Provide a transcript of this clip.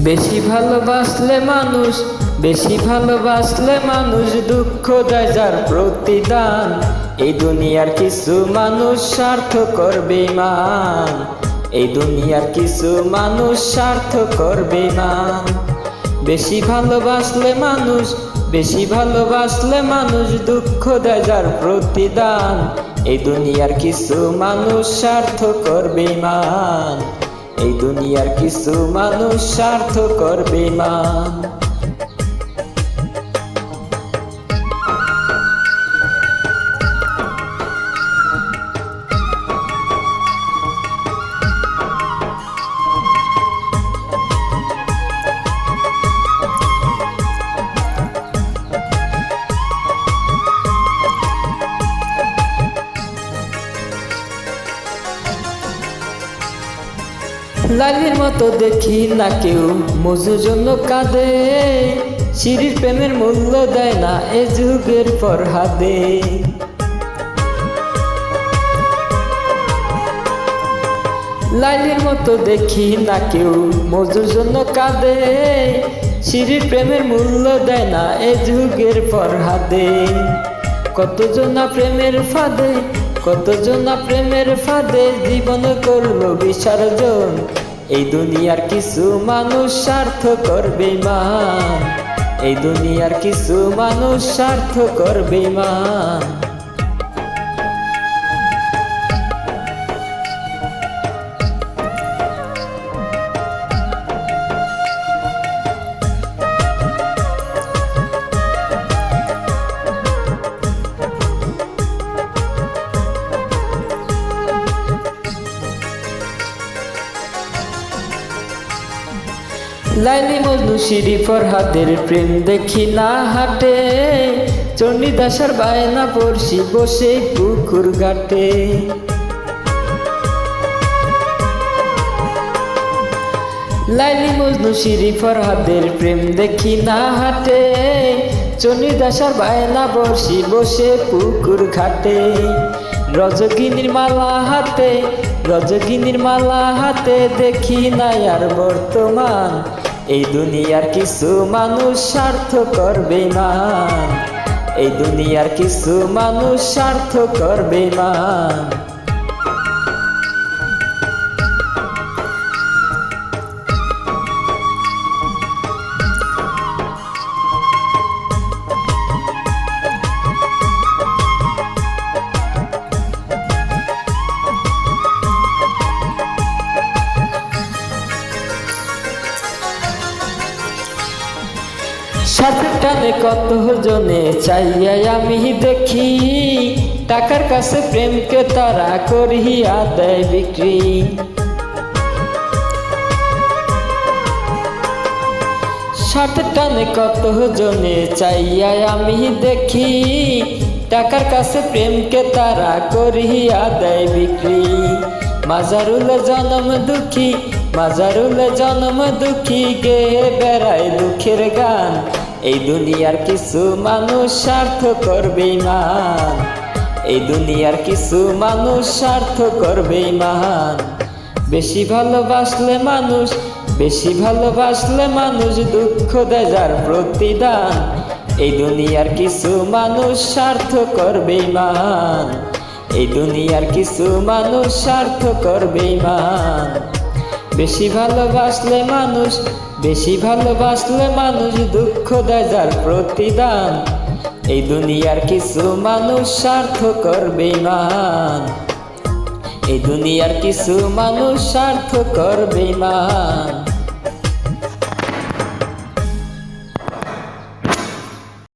বেশি ভালোবাসলে মানুষ, বেশি ভালোবাসলে মানুষ দুঃখ দেয় যার প্রতিদান। এই দুনিয়ার কিছু মানুষ স্বার্থকর বেঈমান, এই দুনিয়ার কিছু মানুষ স্বার্থকর বেঈমান। বেশি ভালোবাসলে মানুষ, বেশি ভালোবাসলে মানুষ দুঃখ দেয় যার প্রতিদান। এই দুনিয়ার কিছু মানুষ স্বার্থকর বেঈমান, এই দুনিয়ার কিছু মানুষ স্বার্থকর বেঈমান। লালির মতো দেখি না কেউ মজুর জন্য কাঁদে, শিরির প্রেমের মূল্য দেয় না এ যুগের ফরহাদে। লালির মতো দেখি না কেউ মজুর জন্য কাঁদে, শিরির প্রেমের মূল্য দেয় না এ যুগের ফরহাদে। কতজনা প্রেমের ফাঁদে, কতজনা প্রেমের ফাঁদে জীবন করলো বিসর্জন। এই দুনিয়ার কিছু মানুষ স্বার্থকর বেঈমান, এই দুনিয়ার কিছু মানুষ স্বার্থকর বেঈমান। লাইলি মজনু শিরি ফরহাদের প্রেম দেখি না হাটে, চণ্ডীদাসার বায়না পড়শি বসে পুকুর ঘাটে। লাইলি মজনু শিরি ফরহাদের প্রেম দেখি না হাটে, চণ্ডীদাসার বায়না বসি বসে পুকুর ঘাটে। রজগিনীর মালা হাতে, রজগিনীর মালা হাতে দেখি না আর বর্তমান। এই দুনিয়ার কিছু মানুষ স্বার্থকর বেঈমান, এই দুনিয়ার কিছু মানুষ স্বার্থকর বেঈমান। সাথে টানে কত জনে চাইয়া আমি দেখি, টাকার কাছে প্রেমকে তারা করিয়া দেয় বিক্রি। সাথে টানে কত জনে চাইয়া আমি দেখি, টাকার কাছে প্রেমকে তারা করিয়া দেয় বিক্রি। মাজারুল জনম দুঃখী, মাজারুল জনম দুঃখী গে বেড়ায় দুঃখের গান। এই দুনিয়ার কিছু মানুষ স্বার্থকর বেঈমান, এই দুনিয়ার কিছু মানুষ স্বার্থকর বেঈমান। বেশি ভালোবাসলে মানুষ, বেশি ভালোবাসলে মানুষ দুঃখ দেয় যার প্রতিদান। এই দুনিয়ার কিছু মানুষ স্বার্থকর বেঈমান, এই দুনিয়ার কিছু মানুষ স্বার্থকর বেঈমান। বেশি ভালোবাসলে মানুষ, বেশি ভালোবাসলে মানুষ দুঃখ দেয় যার প্রতিদান। এই দুনিয়ার কিছু মানুষ স্বার্থকর বেঈমান, এই দুনিয়ার কিছু মানুষ স্বার্থকর বেঈমান।